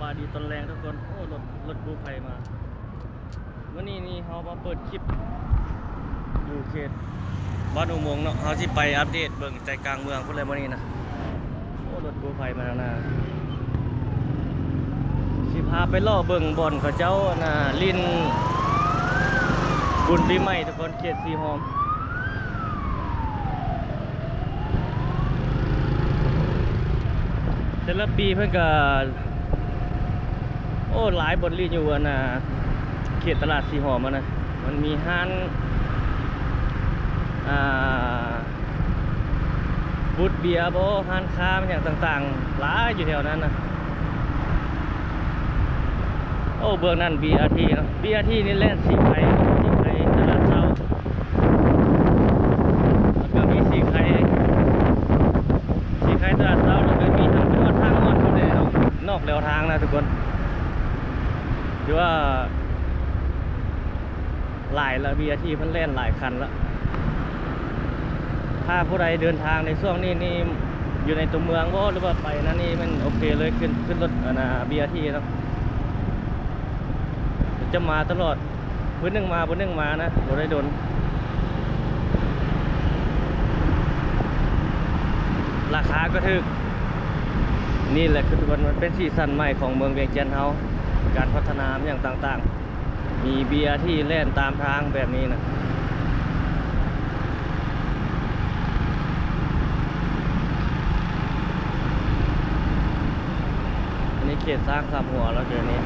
บายดีตอนแรงทุกคนโอ้รถกู้ภัยมาวันนี้เขามาเปิดคลิปอยู่เขตบ้านอุโมงค์เนาะเขาสิไปอัปเดตเบิ่งใจกลางเมืองพุ่นเลยวันนี้นะโอ้รถกู้ภัยมาแล้วนะสิพาไปล่อเบิ่งบ่อนเขาเจ้าน่ะลิ้นบุญปีใหม่ทุกคนเขตสีหอมแต่ละปีเพิ่นก็โอ้หลายบทลีอยู่อันน่ะเขตตลาดสีหอมนะมันมีห้านบูธเบียร์บ่ห้านค้าอย่างต่างๆหลายอยู่แถวนั้นนะโอ้เบื้องนั้น BRT เนาะ BRT นี่แล่นสีไข่ตลาดเช้าแล้วก็มีสีไข่ตลาดเช้าแล้วก็มีทางอ้อนอยู่แล้วนอกแนวทางนะทุกคนหรือว่าหลายละ BRT เพิ่นเล่นหลายคันแล้วถ้าผู้ใดเดินทางในช่วงนี้นี่อยู่ในตัวเมืองบ่หรือว่าไปนั่นนี่มันโอเคเลยขึ้นรถBRT เนาะจะมาตลอดพื้นหนึ่งมานะบ่ได้โดนราคาก็ถึกนี่แหละคือมันเป็นสีสันใหม่ของเมืองเวียงจันทน์เฮาการพัฒนาอย่างต่างๆมีBRTแล่นตามทางแบบนี้นะอันนี้เขตสร้างสามหัวแล้วเดี๋ยวนี้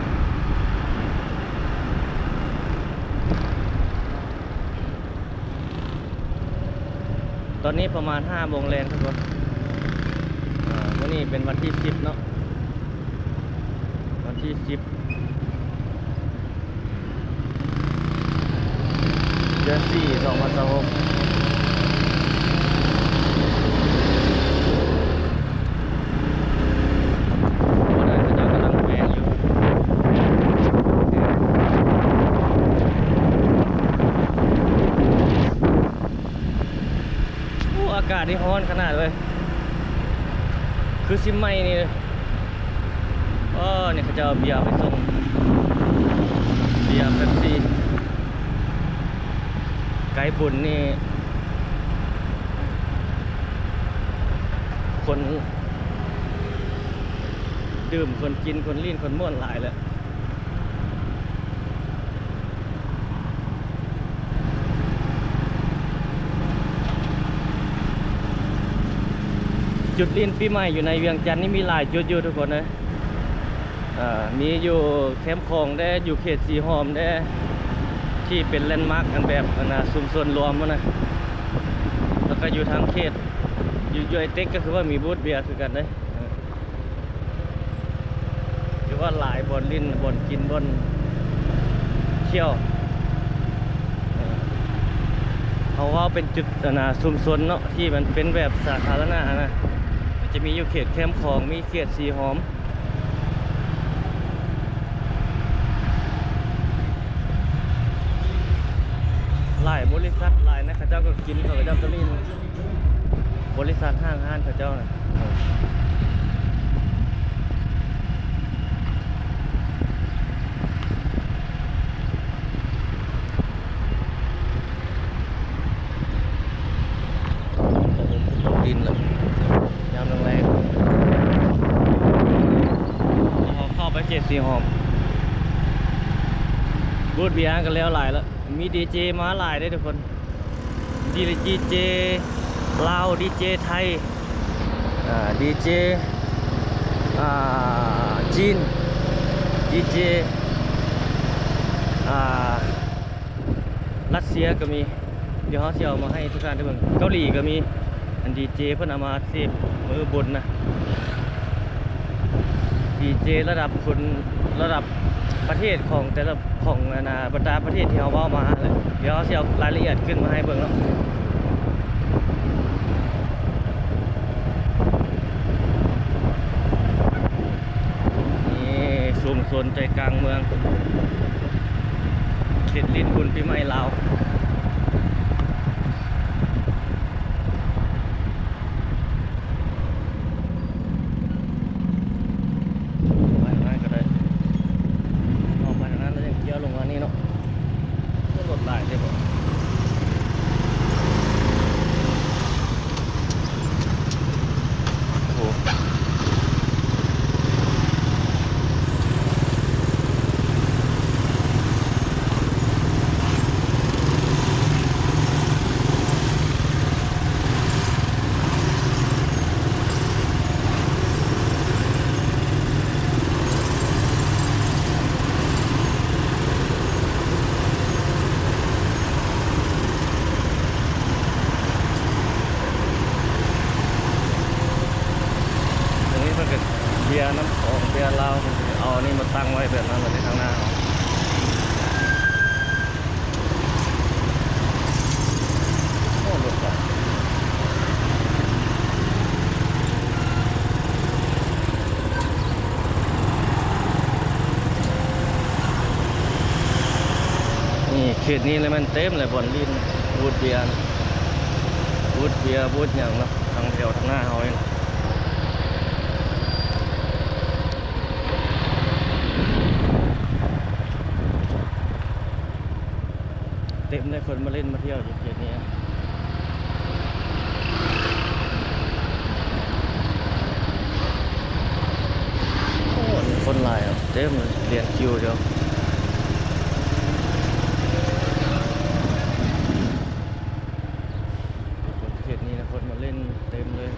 ตอนนี้ประมาณ5 โมงแรงทุกคนวันนี้เป็นวันที่10เนาะวันที่10เดือน4 2026อากาศนี่ร้อนขนาดเลยคือซิมไม่นี่เนี่ยเขาจะเอาเบียร์ไปส่งเบียร์เป๊ปซี่ไกด์บุญนี่คนดื่มคนกินคนลิ้นคนม่วนหลายแล้วจุดลิ้นปีใหม่อยู่ในเวียงจันทน์นี่มีหลายจุดอยู่ทุกคนนะมีอยู่แคมป์คลองได้อยู่เขตสีหอมได้ที่เป็นแลนด์มาร์คกันแบบชุมชนรวมนะแล้วก็อยู่ทางเขตอยู่ไอเต็กก็คือว่ามีบูธเบียร์คือกันได้คือว่าหลายบ่อนลิ้นบ่อนกินบ่อนเที่ยวเขาว่าเป็นจุดชุมชนเนาะที่มันเป็นแบบสาธารณะนะจะมีอยู่เขตแคมป์คลองมีเขตสีหอมหลายบริษัทหลายนะเขาเจ้าก็กินเขาเจ้าก็ลิ้นบริษัทห้างเขาเจ้านะดินเลยยามแรงเข้าไปเขตสีหอมบูธเบียร์กันแล้วหลายแล้วมีดีเจมาหลายได้ทุกคนดีเจลาวดีเจไทยดีเจจีนดีเจรัสเซียก็มีเดี๋ยวเขาจะเอามาให้ทุกท่านได้เบิ่งเกาหลีก็มีอันดีเจเพิ่นเอามาเสียบมือบนนะดีเจระดับคนระดับประเทศของแต่ละของบรรดาประเทศที่เขาว่ามาเลยเดี๋ยวเขาจะเอารายละเอียดขึ้นมาให้เบิ่งเนาะนี่ชุมชนใจกลางเมืองเขตลิ้นบุญปีใหม่ลาว ไปก็ได้ เป็นเบียร์น้ำของเบียร์เหล้าเอาอันนี้มาตั้งไว้แบบนั้นเลยในข้างหน้าโอ้รถอะนี่เขตนี้เลยมันเต็มเลยบอนลินบูธเบียร์บูธเบียร์บูธอย่างเนาะทางแถวทางหน้าเฮาเองเต็มเลยคนมาเล่นมาเที่ยวอยู่เขตนี้โอ้คนหลายอ่ะเต็มเลยเรียนคิวเดียวเขตนี้นะคนมาเล่นเต็มเลย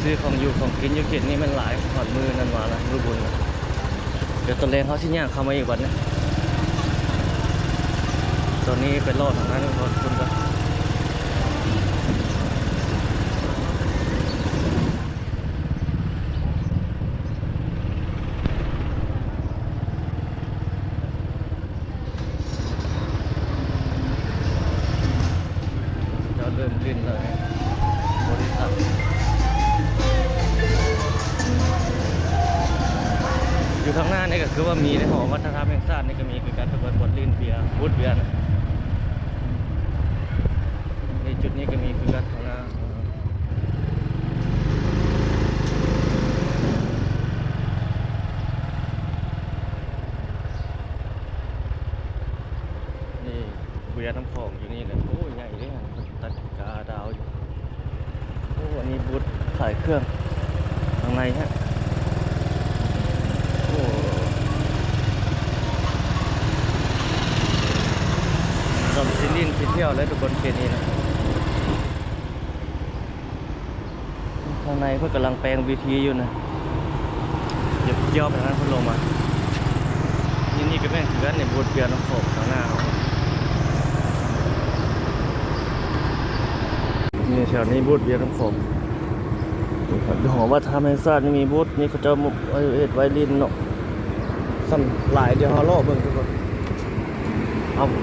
ซื้อของอยู่ของกินอยู่เขตนี้มันหลายหอดมือนั่นมาละรูบุญนะเดี๋ยวตอนแรงเขาชิ้นย่างเข้ามาอีกวันนะตอนนี้เป็นรอดทางนั้นขอบคุณครับจะเริ่มขึ้นเลยบริษัทอยู่ข้างหน้านี่ก็คือว่ามีในหอวัฒนธรรมแห่งชาตินี่ก็มีคือการประกวดบอลลินเบียร์บูธเบียร์นะในจุดนี้ก็มีคือการข้างหน้านี่เบียร์น้ำของอยู่นี่เลยโอ้ยใหญ่เลยฮะตัดกาดาวอยู่โอ้อันนี้บูธขายเครื่องข้างในฮะโอ้สมซิลินไปเที่ยวแล้วทุกคนเขตนี้นะข้างในเพื่อกำลังแปลงวีทีอยู่นะเดี๋ยวเกี่ยวไปนั้นเพื่อลงมานี่ก็เป็นคือกันในบูธเบียร์น้ำขบข้างหน้านี่แถวนี้บูธเบียร์น้ำขบหอว่าทำให้ซาดนี่มีบูธนี่เขาจะมุกไวลินเนาะสั่นหลายเดี๋ยวเขาล่อเบิ่งทุกคนเอาไป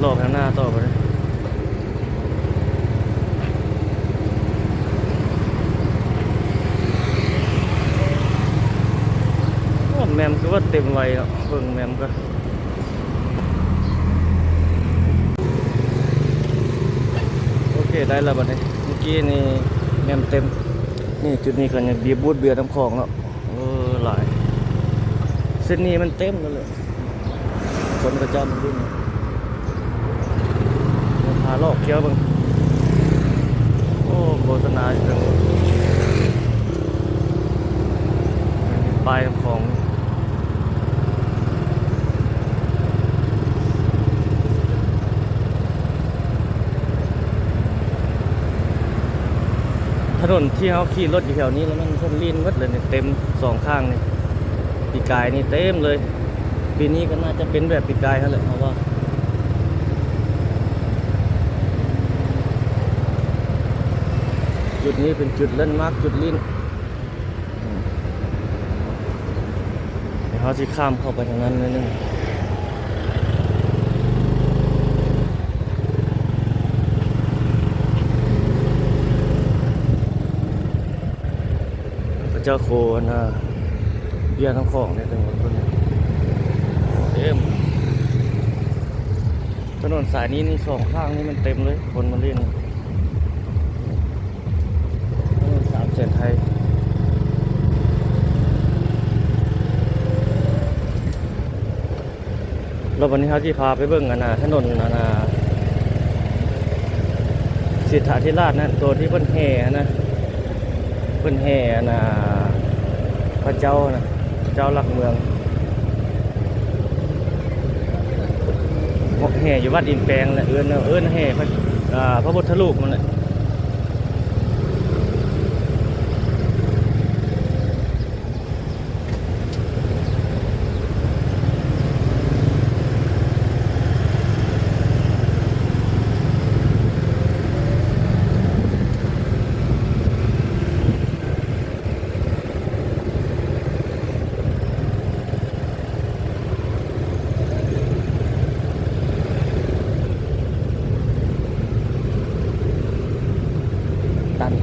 รอบข้างหน้าต่อไปเลยแมมคือว่าเต็มไวแล้วเบิ่งแมมก็โอเคได้แล้วบัดนี้เมื่อกี้นี่แมมเต็มนี่จุดนี้กันเนี่ยเบียร์บูธเบียร์น้ำของแล้วหลายเส้นนี้มันเต็มแล้วเลยคนกระจายมันดิ้นพาลอกเกี้ยวบ้างโอ้โฆษณาอยู่ตรงปลายน้ำของถนนที่เขาขี่รถอยู่แถวนี้แล้วมันคนลื่นวัดเลยเนี่ยเต็มสองข้างนี่ปีกายนี่เต็มเลยปีนี้ก็น่าจะเป็นแบบปีกายเขาแหละเพราะว่าจุดนี้เป็นจุดเล่นมากจุดลื่นเดี๋ยวเขาจะข้ามเข้าไปทางนั้นนิดนึงเจ้าโคนะเบียร์ทั้งของเนี่ยทั้งหมดคนเต็มถนนสายนี้นี่สองข้างนี่มันเต็มเลยคนมาเล่นถนนสามเส้นไทยแล้ววันนี้เขาจะพาไปเบิ่งกันนะถนนนะสิทธาธิราชนะตัวที่เพิ่นแห่นะเพิ่นแห่นะ พระเจ้านะเจ้าหลักเมืองแห่อยู่วัดอินแปลงแหละเอิ้นแห่พระพุทธรูปมันแหละตัน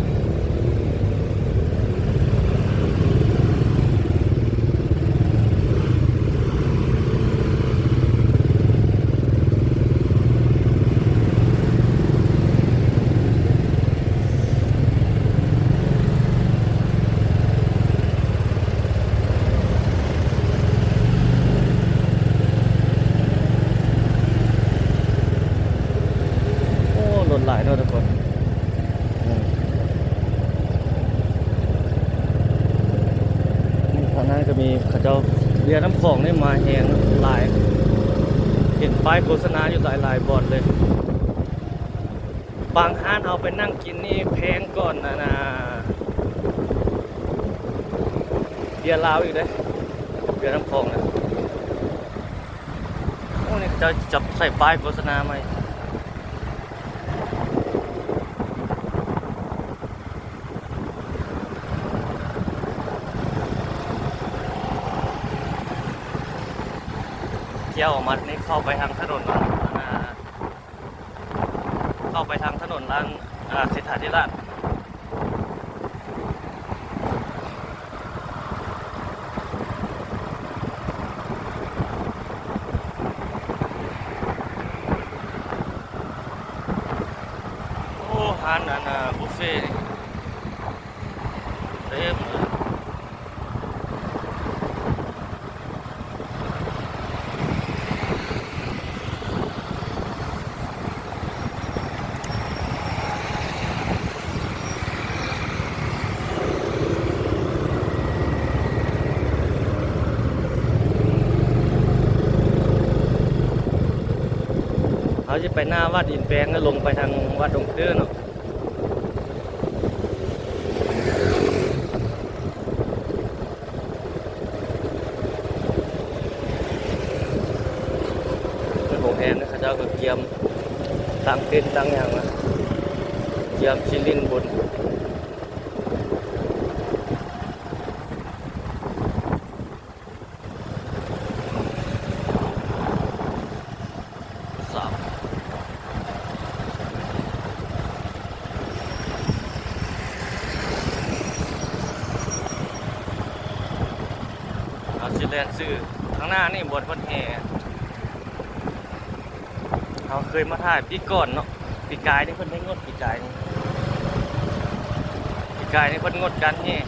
โอ้รถหลายเนาะทุกคนทางนั้นก็มีเขาเจ้าเรือน้ำของนี่มาแหงหลายเห็นป้ายโฆษณาอยู่หลายบ่อนเลยบางห้านเอาไปนั่งกินนี่แพงก่อนนะเบียร์ลาวอีกเลยเรือน้ำของนะโอ้นี่จะจับใส่ป้ายโฆษณาไหมเที่ยวออกมานี่เข้าไปทางถนนเข้าไปทางถนนร้านเศรษฐาธิราชโอ้ฮานบุฟเฟ่นี่เต็มเลยเขาจะไปหน้าวัดอินแปลงแล้วลงไปทางวัดดงเตื้อเนาะเป็นของแฮมนะเขาเจ้าก็เกียมตั้งเต็นท์ตั้งอย่างนะเกียมชิลินบนซิแลนซื้อข้างหน้านี่บนคนแห่เขาเคยมาถ่ายปีก่อนเนาะปีกายนี่เพิ่นได้งดปีกายนี่เพิ่นงดกันนี่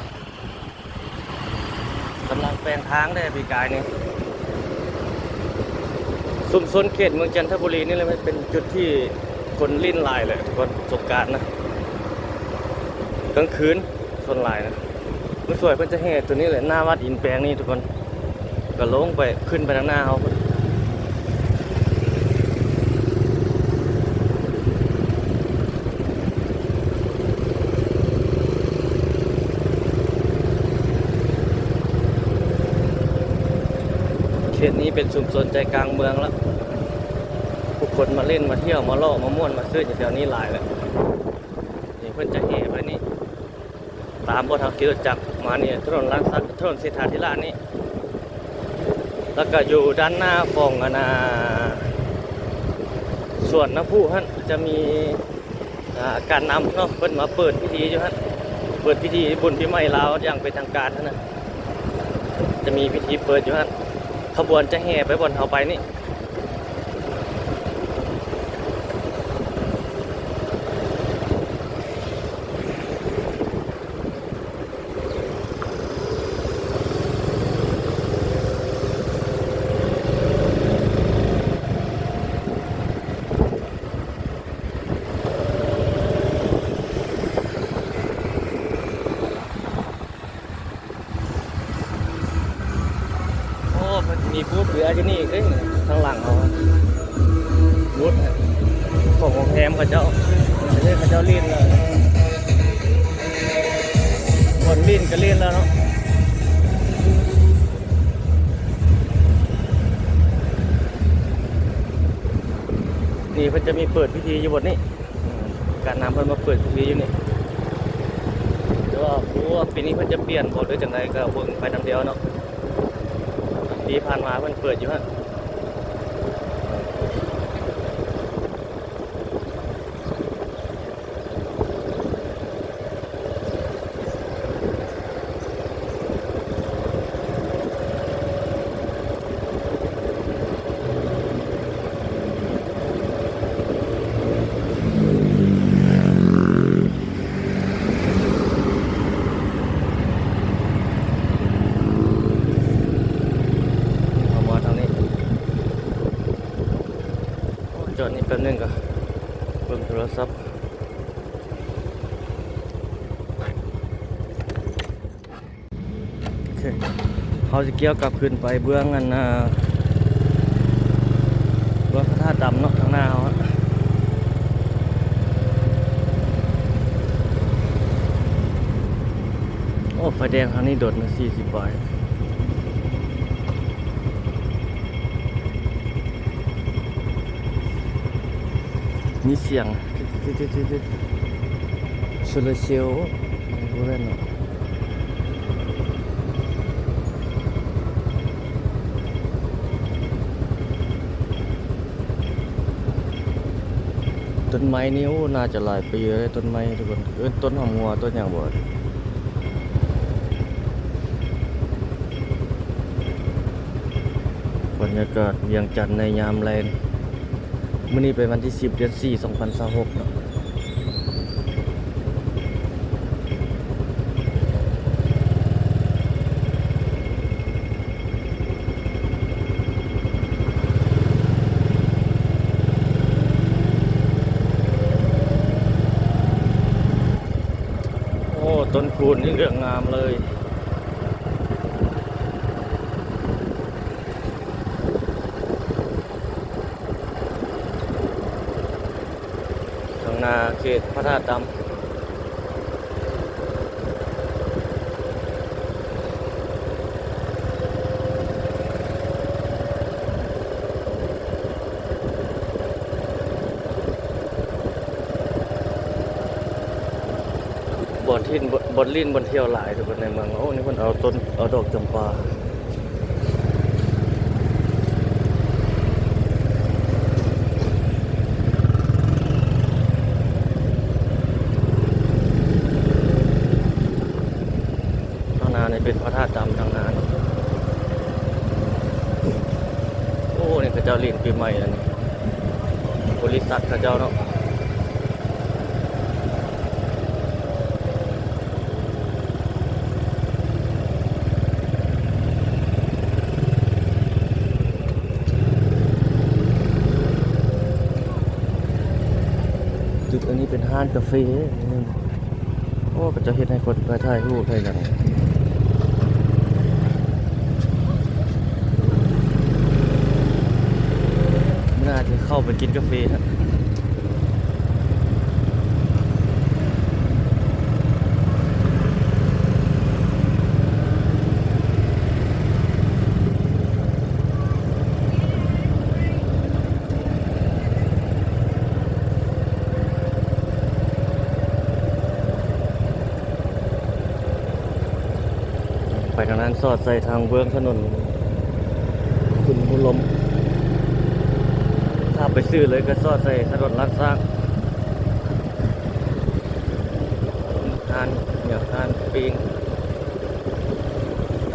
กำลังแปลงทางได้ปีกายนี่ชุมชนเขตเมืองจันทบุรีนี่เลยเป็นจุดที่คนลิ้นลายเลยทุกคนสงกรานต์นะกลางคืนส่วนลายนะมันสวยเพิ่นจะแห่ตัวนี้เลยหน้าวัดอินแปลงนี่ทุกคนก็ลงไปขึ้นไปทางหน้าเขาเขตนี้เป็นชุมชนใจกลางเมืองแล้วผู้คนมาเล่นมาเที่ยวมาล่อมาม่วนมาซื้อจากแถวนี้หลายเลยนี่เพิ่นจะแห่ไปนี่ตามบททางกิโลจักรมาเนี่ยถนนถนนเศรษฐาธิราชนี่แล้วก็อยู่ด้านหน้าของส่วนน้ำพุฮะจะมีการนำเนาะเพิ่นมาเปิดพิธีอยู่ฮะเปิดพิธีบุญปีใหม่ลาวอย่างเป็นทางการนะจะมีพิธีเปิดอยู่ฮะขบวนจะแห่ไปบนเขาไปนี่ เ มีบูธเรืออยู่นี่เอ้ยข้างหลังเขาบูธของโรงแรมเขาเจ้าอันนี้เขาเจ้าลิ้นเลยคนลิ้นก็ลิ้นแล้วเนาะนี่เพิ่นจะมีเปิดพิธีอยู่บนนี้การนำเพิ่นมาเปิดพิธีอยู่นี่แต่ว่าผู้ว่าปีนี้เพิ่นจะเปลี่ยนบ่หรือจังไดก็เบิ่งไปนำเดียวเนาะปีผ่านมาเพิ่นเปิดอยู่ฮะจอดนี่แป๊บนึงก็เบิ่งโทรศัพท์โอเคเขาจะเกี่ยวกับขึ้นไปเบื้องอันเบื้องพระธาตุดำเนาะทางหน้าเขาโอ้ไฟแดงทางนี้โดดมา40 บาทมีเสียงโซลาเซลล์รู้แล้วเนาะต้นไม้นี้โอ้น่าจะหลายปีเลยต้นไม้ทุกคนต้นหอมงัวต้นอย่างบ่บรรยากาศเวียงจันทร์ในยามแลงมื้อนี้เป็นวันที่10 เดือน 4 2026เนาะโอ้ต้นคูนนี่เรื่องงามเลยนาเขตพระธาตุดำบ่อนที่บ่อนลิ้นบ่อนเที่ยวหลายทุกคนในเมืองโอ้นี่คนเอาดอกจำปาเป็นพระธาตุดำทางนั้นโอ้นี่ข้าเจ้าเลี้ยงปีใหม่แล้วนี่บริษัทข้าเจ้าเนาะจุดอันนี้เป็นห้างกาแฟโอ้ก็จะเฮ็ดให้คนไปถ่ายรูปได้กันน่าจะเข้าไปกินกาแฟฮะไปทางนั้นสอดใส่ทางเบื้องถนนคุณบุญลมถ้าไปซื้อเลยก็สอดใส่ถนนลาดซากทานอยากทานปิง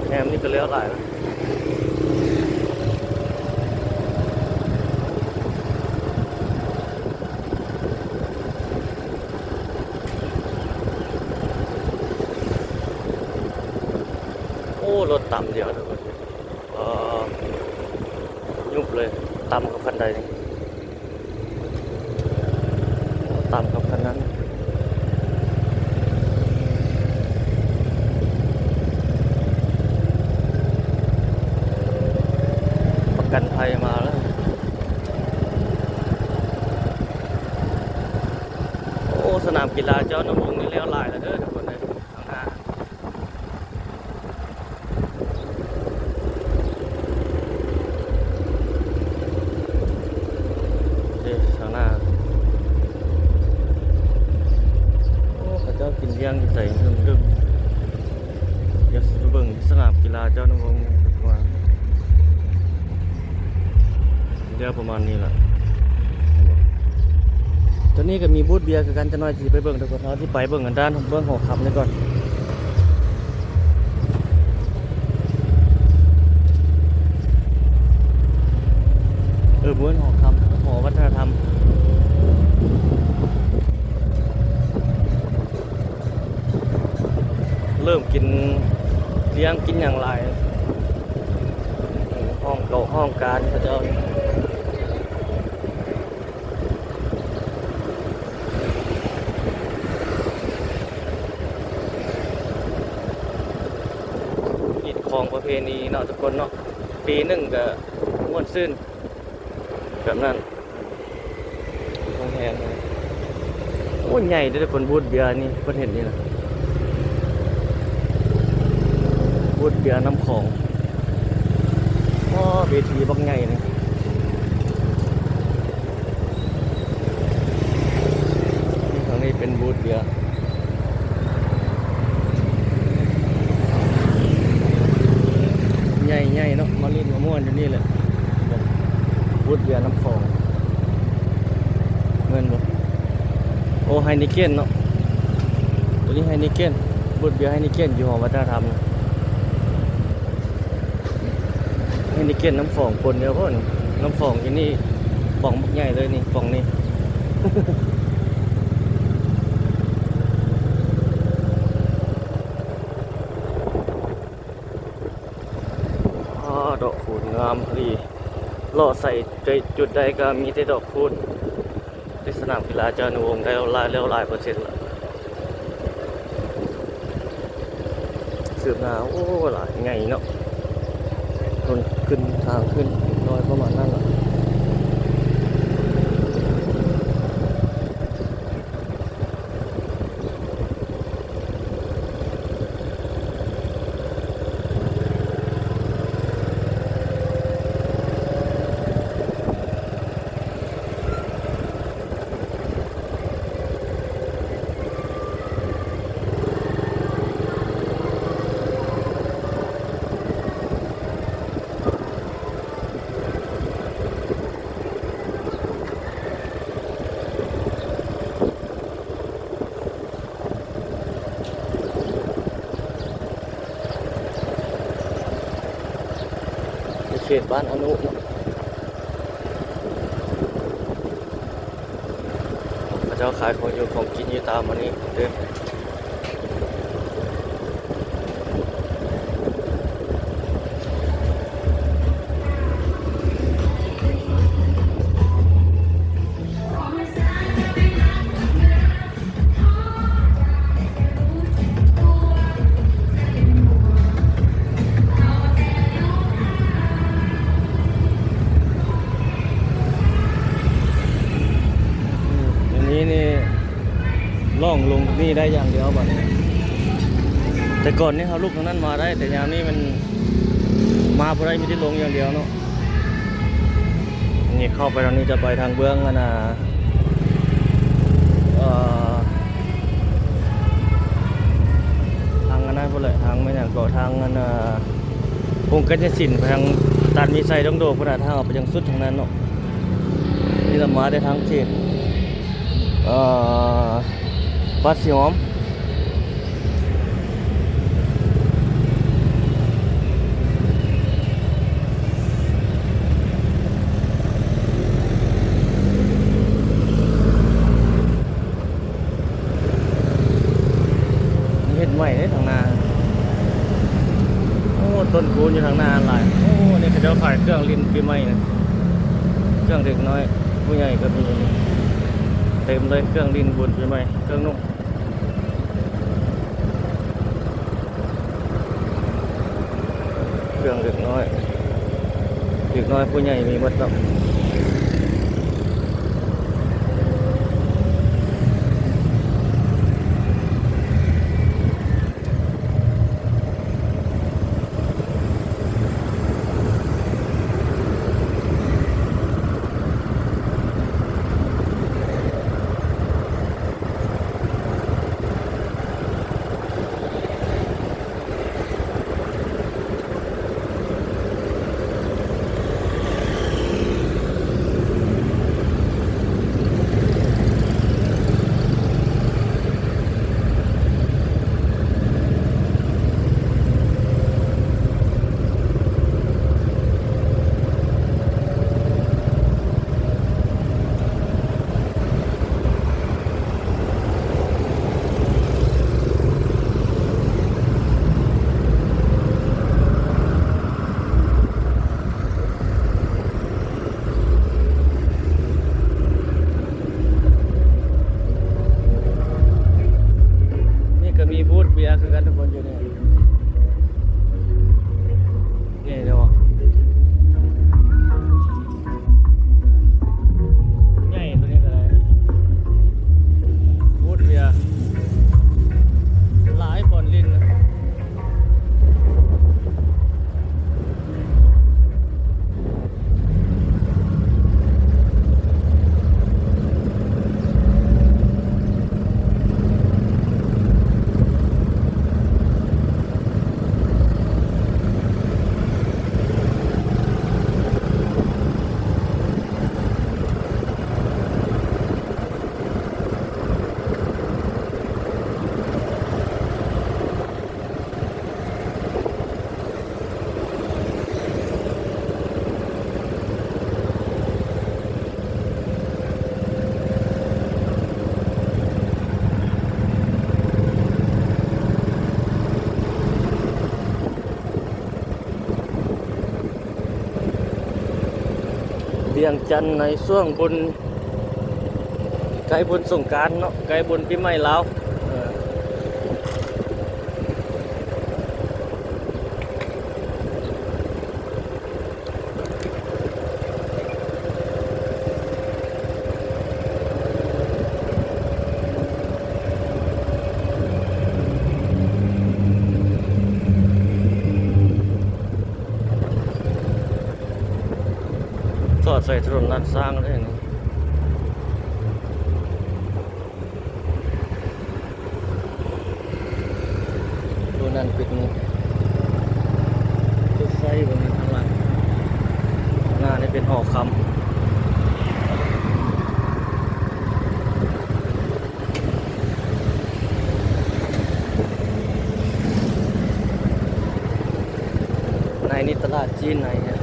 แฮมนี่ก็เลี้ยวหลายนะโอ้รถต่ำเดียวทุกคนยุบเลยต่ำกับคันใดนี่ต่ำกับคันนั้น กันภัยมาแล้วโอ้สนามกีฬาเจ้าน้ำวงนี่เลี้ยวหลายแล้วเด้อทุกคนเลยข้างหน้าเด้ข้างหน้าโอ้เขาเจ้ากินเลี้ยงใส่ดึมๆเดี๋ยวสิไปเบิ่งสนามกีฬาเจ้าน้ำวงว่าเดี๋ยวประมาณนี้แหละตอนนี้ก็มีบูธเบียร์คือกันจะน้อยที่ไปเบิ่งทุกคนเท่าที่ไปเบิ่งกันด้านเบิ่งหอคำนี่ก่อนบ้านหอคำหอวัฒนธรรมเริ่มกินเลี้ยงกินอย่างไรห้องเก่าห้องการพระเจ้าอิฐของประเพณีเนาะทุกคนเนาะปีหนึ่งก็ม่วนซื่นแบบนั้นโรงแรมเลยโอ้ใหญ่ได้ทุกคนบูธเบียร์นี่เพิ่นเห็นนี่นะบูธเบียร์น้ำของอ๋อเวทีบักใหญ่นี่ทางนี้เป็นบูธเบียร์ใหญ่ๆเนาะมาลิ้นมาม่วนอยู่นี่แหละบูธเบียร์น้ำของเงินบ่โอ้ไฮนิเก้นเนาะตัวนี้ไฮนิเก้นบูธเบียร์ไฮนิเก้นอยู่หอวัฒนธรรมไฮนิเก้นน้ำของคนเดียวพ่นน้ำของที่นี่ป่องบักใหญ่เลยนี่ป่องนี้ ดอกคูณงามพอดีล่อใส่จุดใดก็มีแต่ดอกคูณที่สนามกีฬาเจ้าหนูวงได้แล้วหลายเปอร์เซ็นต์ละสืบหน้าโอ้หลายไงเนาะขึ้นทางขึ้นลอยประมาณนั้นแหละเขตบ้านอนุพระเจ้าขายของอยู่ของกินอยู่ตามมานี่เด้อล่องลงนี่ได้อย่างเดียวบัดนี้แต่ก่อนนี่เขาลูกทางนั้นมาได้แต่ยามนี้มันมาพอได้มีที่ลงอย่างเดียวเนาะนี่เข้าไปทางนี้จะไปทางเบื้องนะทางนั้นพวกเลยทางไม่อย่างเกาะทางนั้นพงกัญญสินไปทางตานมีไซดงโดพระทางออกไปยังสุดทางนั้นเนาะนี่เรามาได้ทางเขตบ้านสีหอมเห็ดใหม่ได้ทางนาโอ้ต้นคูณอยู่ทางนาหลายโอ้นี่เขาจะขายเครื่องลิ้นปีใหม่นะเครื่องเด็กน้อยผู้ใหญ่ก็มีเต็มเลยเครื่องลิ้นบุญปีใหม่เครื่องนุ่มเครื่องเด็กน้อย เด็กน้อยผู้ใหญ่มีหมดเนาะก็มีบูธเบียร์คือกันทุกคนอยู่เนี่ยนี่เนาะใหญ่ตัวนี้ก็ได้บูธเบียร์หลายบอนลิ้นนะเวียงจันทน์ในช่วงบุญใกล้บุญสงกรานต์เนาะใกล้บุญปีใหม่ลาวสอดใส่ถนนลาดสร้างเลยนี่ดูนั่นปิดนี่จุดไฟบนนี้ข้างหลังหน้านี่เป็นหอคำในนี่ตลาดจีนไหนเนี่ย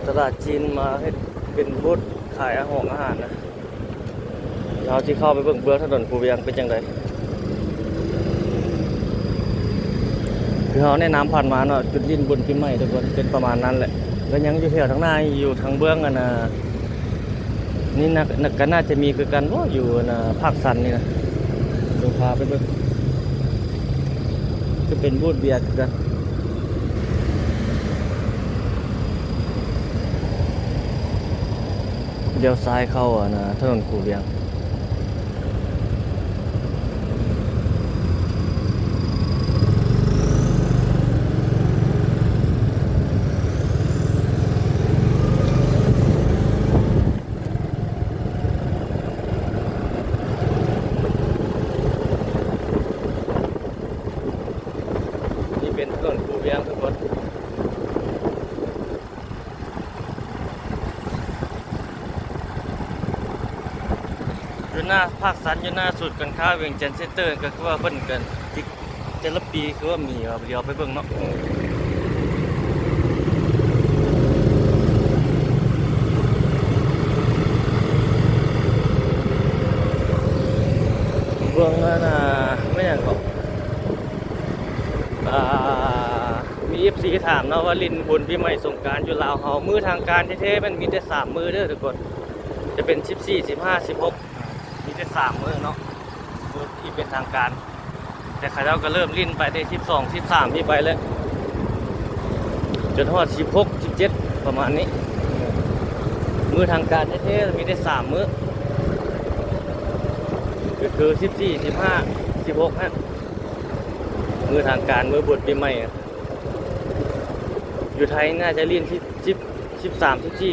ตลาดจีนมาให้เป็นบูธขายอาหารนะเราที่เข้าไปเบื้องเบื้องถนนภูเวียงเป็นจังไดคือเขาแนะนำผ่านมาเนาะจุดยินบุญปีใหม่ทุกคนเป็นประมาณนั้นแหละก็ยังอยู่แถวทางหน้าอยู่ทางเบื้องนะนี่นักก็น่าจะมีคือกันว่าอยู่นะภาคสันนี่นะดูพาไปเบื้องก็เป็นบูธเบียร์คือกันเดี๋ยวซ้ายเข้านะถนนภูเวียงนี่เป็นถนนภูเวียงทุกคนอยู่หน้าภาคสันอยู่หน้าสุดกันค้าเวียงจันทน์เซ็นเตอร์ก็คือว่าเพิ่นกันแต่ละปีคือว่ามีเดี๋ยวไปเบิ่งเนาะเบิ่งนั่นน่ะไม่อย่างเขามี FC ถามเนาะว่าลินบุญปีใหม่สงกรานต์อยู่ลาวเฮามื้อทางการแท้ๆมันมีแต่3มื้อเด้อทุกคนจะเป็น14 15 16มีแต่3มื้อเนาะที่เป็นทางการแต่เขาเจ้าก็เริ่มลิ้นไปได้12 13ที่ไปแล้ว จนฮอด16 17ประมาณนี้มื้อทางการแท้ๆมีได้3มื้อก็คือ14 15 16ฮะมื้อทางการมื้อบุญปีใหม่อยู่ไทยน่าจะเรียนที่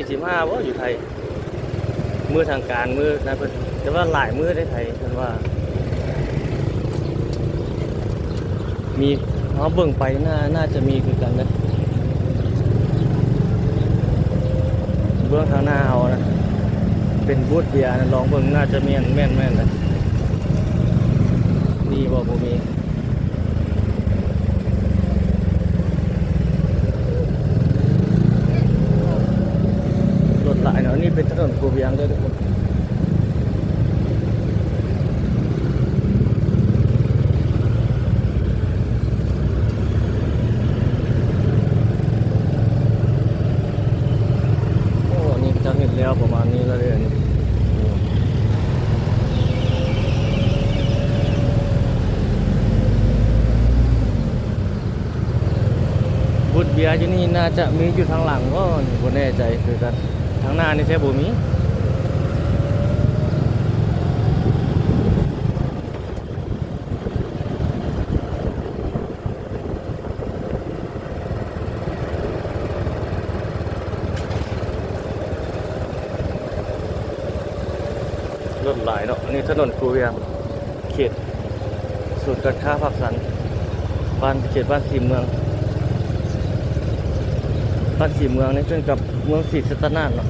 13 14 15บ่อยู่ไทยมื้อทางการมื้อนะเพิ่นแต่ว่าหลายมื้อได้ไทยเพิ่นว่ามีเฮาเบิ่งไปน่าจะมีคือกันนะเบื้องทางหน้าเอานะเป็นบูธเบียร์นะลองเบิ่งน่าจะแม่นนะนี่บ่มีรถหลายเนาะนี่เป็นถนนกูเบียงเด้อทุกคนโอ้นี่จะเห็นแล้วประมาณนี้แล้วเด้อนี่บูธเบียร์อยู่นี่น่าจะมีอยู่ทางหลังก็บ่แน่ใจคือกันทางหน้านี่แท้บ่มีรถหลายเนาะนี่ถนนกูเวียงเขตศูนย์การค้าภาคสันเขตบ้านสีเมืองนี่จนกับเมืองศรีสัตนานเนาะ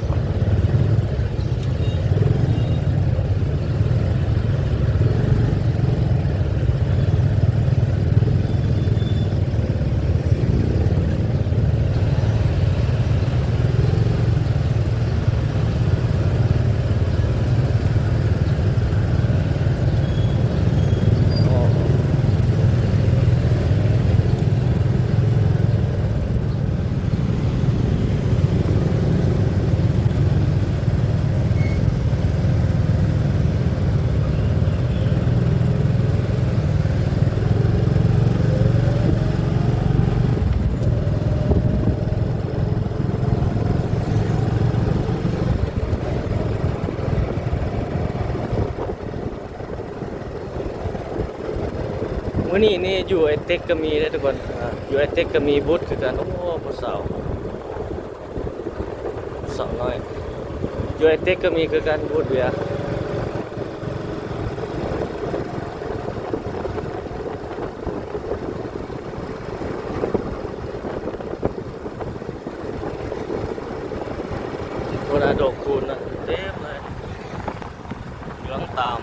มื้อนี้นี่อยู่ไอเต็กก็มีได้ทุกคนอยู่ไอเต็กก็มีบูธคือกันโอ้ผู้สาวน้อยอยู่ไอเต็กก็มีคือกันบูธเบียร์คนอาดอกคูณนะเต็มเลยเหลืองตาม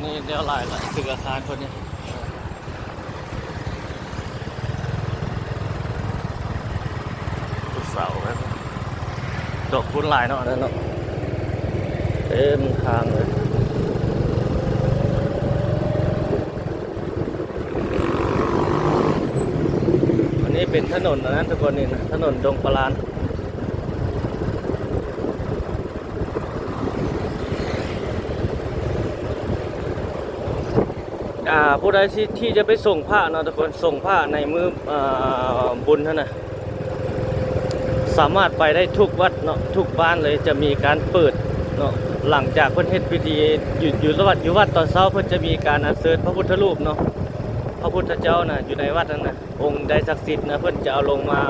นี่เดี๋ยวหลายตึกอาคารคนนี้จุดเสาครับดอกคูณหลายเนาะนั่นเนาะเต็มทางเลยอันนี้เป็นถนนนะทุกคนนี่นะถนนดงปลานผู้ใดที่จะไปส่งผ้าเนาะทุกคนส่งผ้าในมือบุญเท่านั้นสามารถไปได้ทุกวัดเนาะทุกบ้านเลยจะมีการเปิดเนาะหลังจากเพิ่นเฮ็ดพิธีอยู่วัดตอนเช้าเพิ่นจะมีการอัญเชิญพระพุทธรูปเนาะพระพุทธเจ้าน่ะอยู่ในวัดนั่นน่ะองค์ใดศักดิ์สิทธิ์นะเพิ่นจะเอาลงมา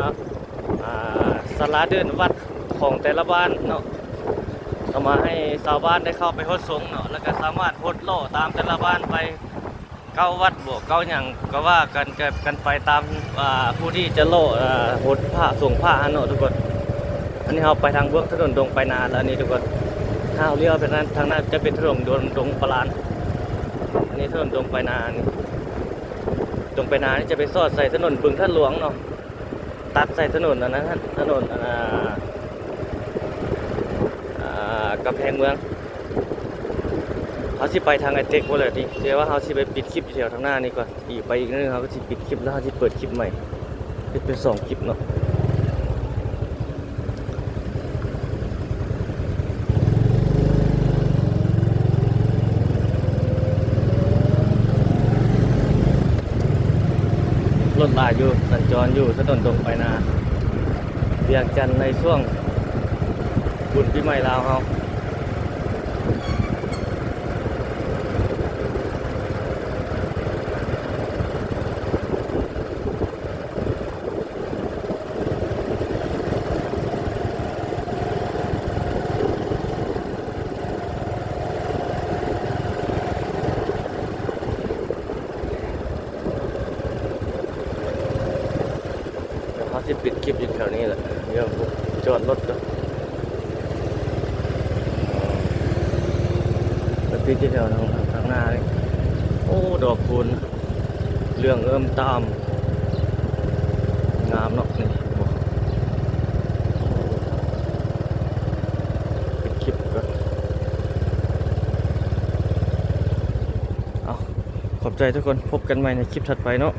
ศาลาเดินวัดของแต่ละบ้านเนาะเอามาให้ชาวบ้านได้เข้าไปฮดสงฆ์เนาะแล้วก็สามารถฮดโล่ตามแต่ละบ้านไปเก้าวัดบวกเก้าอย่างก็ว่ากันไปตามผู้ที่จะโล่หดผ้าส่งผ้าเนาะทุกคนอันนี้เราไปทางเบื้องถนนดงไปนาแล้วนี่ทุกคนถ้าเราเลี้ยวไปทางนั้นจะเป็นถนนดงปลานอันนี้ถนนดงไปนานี่ดงไปนานี่จะไปสอดใส่ถนนบึงท่านหลวงเนาะตัดใส่ถนนนะถนนกำแพงเมืองเขาสิไปทางไอเต็กว่าเลยดิเดี๋ยวว่าเขาสิไปปิดคลิปแถวทางหน้านี่ก่อนอีกไปอีกนิดนึงเขาก็สิปิดคลิปแล้วเขาสิเปิดคลิปใหม่ เป็น2 คลิปเนาะรถลายอยู่สัญจรอยู่ถนนตรงไปนาเวียงจันทน์ในช่วงบุญปีใหม่ลาวเฮาเขาสิปิดคลิปอยู่แถวนี้แหละเดี๋ยวผมจอดรถก่อนมันปิดที่แถวทางหน้าเลยโอ้ดอกคูณเรื่องเอิ่มตามงามเนาะนี่ปิดคลิปก่อนเอาขอบใจทุกคนพบกันใหม่ในคลิปถัดไปเนาะ